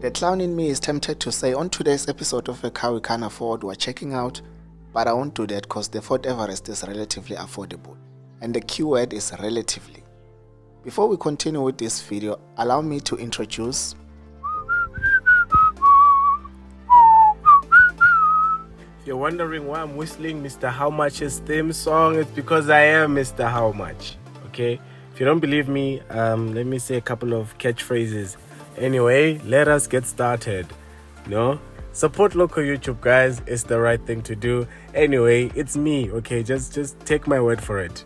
The clown in me is tempted to say on today's episode of a car we can't afford, we're checking out, but I won't do that because the Ford Everest is relatively affordable. And the keyword is relatively. Before we continue with this video, allow me to introduce If you're wondering why I'm whistling Mr. How Much's theme song, it's because I am Mr. How Much. Okay? If you don't believe me, let me say a couple of catchphrases. Anyway, let us get started. Support local YouTube, guys. It's the right thing to do. Anyway, it's me. Okay, just take my word for it.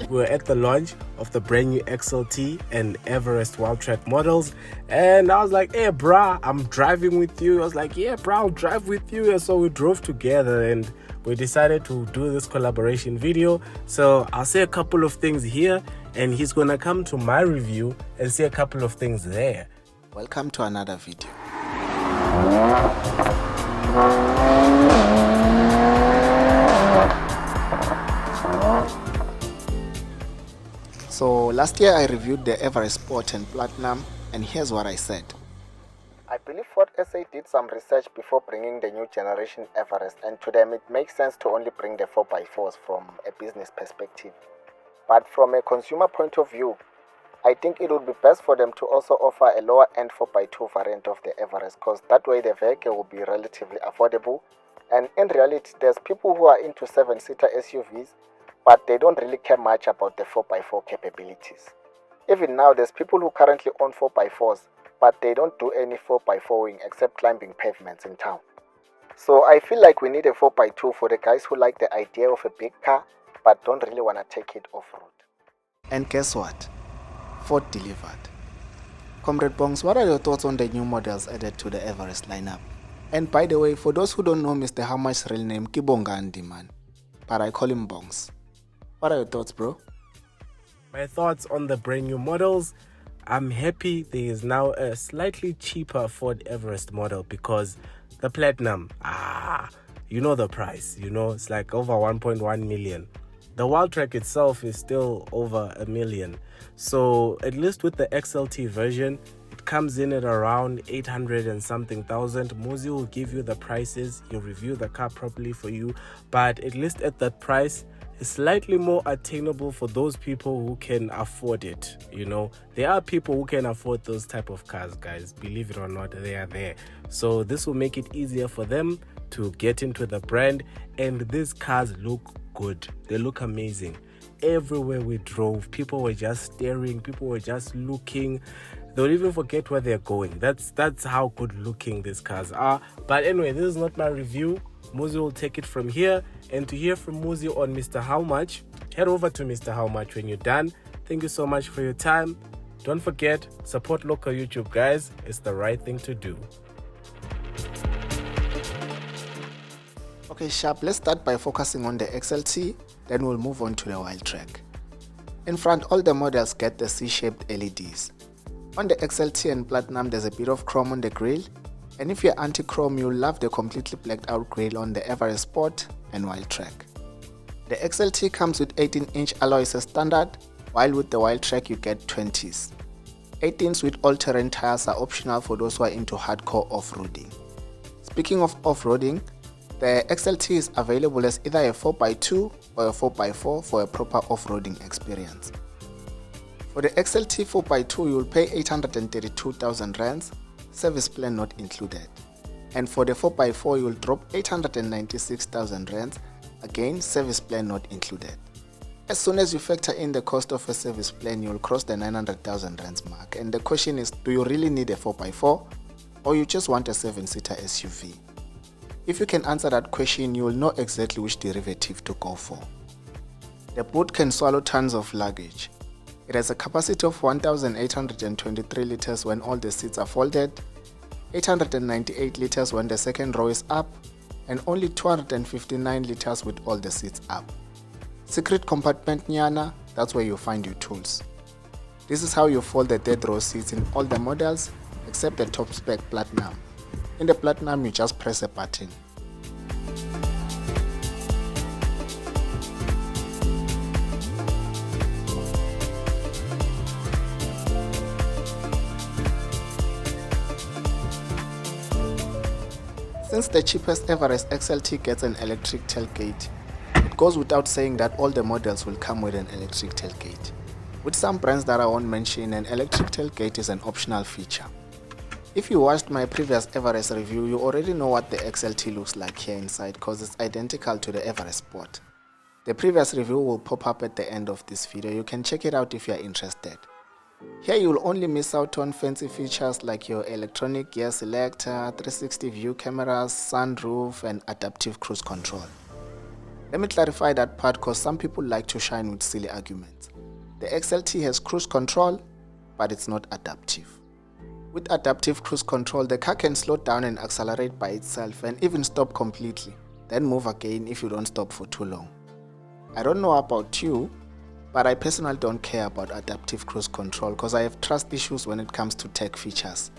We're at the launch of the brand new XLT and Everest Wildtrak models, and I was like, hey brah, I'm driving with you. I was like, yeah brah, I'll drive with you. And so we drove together and we decided to do this collaboration video. So I'll say a couple of things here and he's gonna come to my review and say a couple of things there. Welcome to another video. So last year I reviewed the Everest Sport and Platinum, and here's what I said. I believe Ford SA did some research before bringing the new generation Everest, and to them it makes sense to only bring the 4x4s from a business perspective. But from a consumer point of view, I think it would be best for them to also offer a lower end 4x2 variant of the Everest, because that way the vehicle will be relatively affordable. And in reality, there's people who are into 7-seater SUVs, but they don't really care much about the 4x4 capabilities. Even now, there's people who currently own 4x4s, but they don't do any 4x4ing except climbing pavements in town. So I feel like we need a 4x2 for the guys who like the idea of a big car, but don't really want to take it off-road. And guess what? Ford delivered. Comrade Bongs, what are your thoughts on the new models added to the Everest lineup? And by the way, for those who don't know Mr. How Much's real name, Kibongandi man, but I call him Bongs. What are your thoughts, bro? My thoughts on the brand new models. I'm happy there is now a slightly cheaper Ford Everest model because the Platinum, you know the price, it's like over 1.1 million. The Wildtrak itself is still over $1 million. So at least with the XLT version, it comes in at around 800 and something thousand. Muzi will give you the prices. He'll review the car properly for you. But at least at that price, it's slightly more attainable for those people who can afford it. There are people who can afford those type of cars, guys. Believe it or not, they are there. So this will make it easier for them to get into the brand. And these cars look good. They look amazing. Everywhere we drove, people were just staring. People were just looking. They'll even forget where they're going. That's how good looking these cars are. But anyway, this is not my review. Muzi will take it from here. And to hear from Muzi on Mr. How Much, head over to Mr. How Much when you're done. Thank you so much for your time. Don't forget, support local YouTube, guys. It's the right thing to do. Okay, sharp. Let's start by focusing on the XLT, then we'll move on to the Wildtrak. In front, all the models get the C-shaped LEDs. On the XLT and Platinum, there's a bit of chrome on the grille. And if you're anti-chrome, you'll love the completely blacked out grille on the Everest Sport and Wildtrak. The XLT comes with 18-inch alloys as standard, while with the Wildtrak you get 20s. 18s with all-terrain tires are optional for those who are into hardcore off-roading. Speaking of off-roading, the XLT is available as either a 4x2 or a 4x4 for a proper off-roading experience. For the XLT 4x2, you will pay 832,000 rands, service plan not included. And for the 4x4, you will drop 896,000 rands, again service plan not included. As soon as you factor in the cost of a service plan, you will cross the 900,000 rands mark. And the question is, do you really need a 4x4 or you just want a 7-seater SUV? If you can answer that question, you will know exactly which derivative to go for. The boot can swallow tons of luggage. It has a capacity of 1,823 liters when all the seats are folded, 898 liters when the second row is up, and only 259 liters with all the seats up. Secret compartment nyana, that's where you find your tools. This is how you fold the third row seats in all the models except the top spec Platinum. In the Platinum, you just press a button. Since the cheapest Everest XLT gets an electric tailgate, it goes without saying that all the models will come with an electric tailgate. With some brands that I won't mention, an electric tailgate is an optional feature. If you watched my previous Everest review, you already know what the XLT looks like here inside because it's identical to the Everest Sport. The previous review will pop up at the end of this video. You can check it out if you are interested. Here you will only miss out on fancy features like your electronic gear selector, 360 view cameras, sunroof and adaptive cruise control. Let me clarify that part because some people like to shine with silly arguments. The XLT has cruise control, but it's not adaptive. With adaptive cruise control, the car can slow down and accelerate by itself and even stop completely, then move again if you don't stop for too long. I don't know about you, but I personally don't care about adaptive cruise control because I have trust issues when it comes to tech features.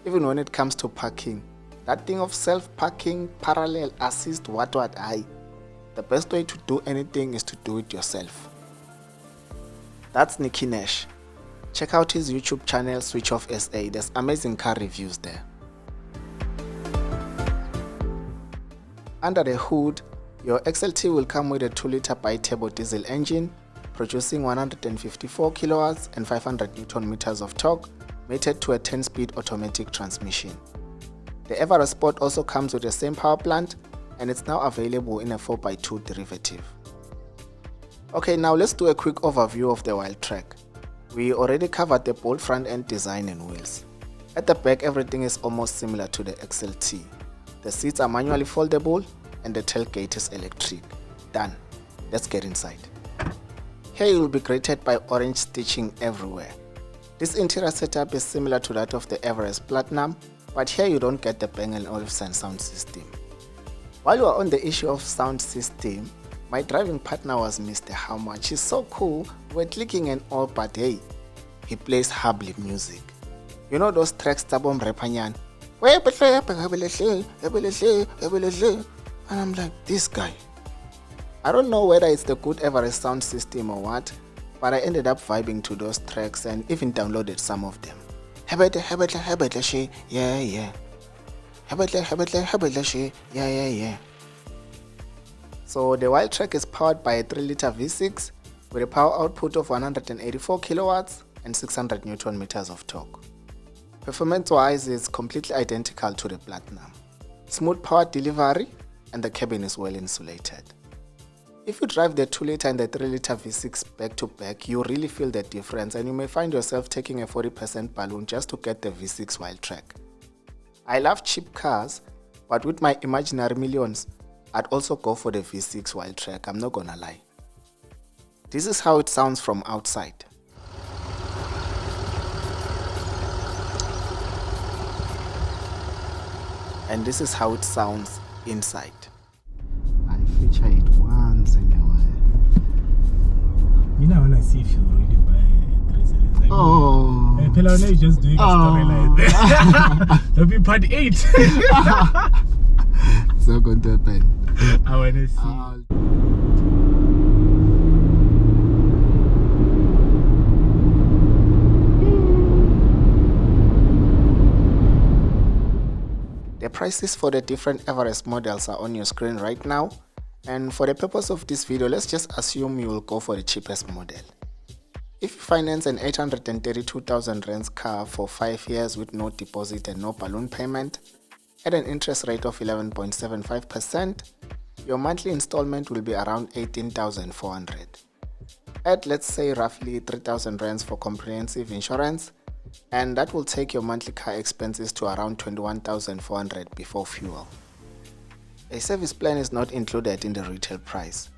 Even when it comes to parking, that thing of self-parking, parallel assist, the best way to do anything is to do it yourself. That's Nicky Nash. Check out his YouTube channel Switch Off SA, there's amazing car reviews there. Under the hood, your XLT will come with a 2-liter bi-turbo diesel engine, producing 154 kilowatts and 500 Newton meters of torque, mated to a 10-speed automatic transmission. The Everest Sport also comes with the same power plant, and it's now available in a 4x2 derivative. Okay, now let's do a quick overview of the Wildtrak. We already covered the bold front end design and wheels. At the back, everything is almost similar to the XLT. The seats are manually foldable and the tailgate is electric. Done. Let's get inside. Here you will be greeted by orange stitching everywhere. This interior setup is similar to that of the Everest Platinum, but here you don't get the Bang & Olufsen sound system. While you are on the issue of sound system, my driving partner was Mr. How Much. He's so cool, we're clicking and all, but hey, he plays hubbly music. You know those tracks Tabom Repanyan? And I'm like, this guy. I don't know whether it's the good Everest sound system or what, but I ended up vibing to those tracks and even downloaded some of them. Yeah. So the Wildtrak is powered by a 3-liter V6 with a power output of 184 kilowatts and 600 Newton meters of torque. Performance-wise, it's completely identical to the Platinum. Smooth power delivery and the cabin is well insulated. If you drive the 2-liter and the 3-liter V6 back to back, you really feel the difference and you may find yourself taking a 40% balloon just to get the V6 Wildtrak. I love cheap cars, but with my imaginary millions, I'd also go for the V6 Wildtrak, I'm not gonna lie. This is how it sounds from outside. And this is how it sounds inside. I feature it once in a while. You know, when I see if you really buy a 3 series. Oh. Pela, now you're just doing a story like that. That'll be part 8. It's not going to happen. I want to see. The prices for the different Everest models are on your screen right now, and for the purpose of this video, let's just assume you will go for the cheapest model. If you finance an 832,000 rands car for 5 years with no deposit and no balloon payment, at an interest rate of 11.75%, your monthly installment will be around 18,400. Add, let's say, roughly 3,000 rands for comprehensive insurance, and that will take your monthly car expenses to around 21,400 before fuel. A service plan is not included in the retail price.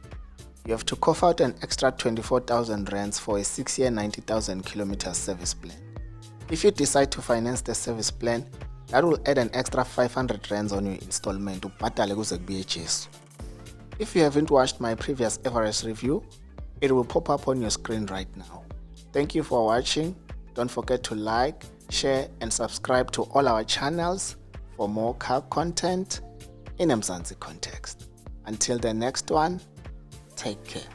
You have to cough out an extra 24,000 rands for a 6-year 90,000 kilometers service plan. If you decide to finance the service plan, that will add an extra 500 rands on your installment to patale kuze kubuye Jesu. If you haven't watched my previous Everest review, it will pop up on your screen right now. Thank you for watching. Don't forget to like, share and subscribe to all our channels for more car content in a Mzansi context. Until the next one, take care.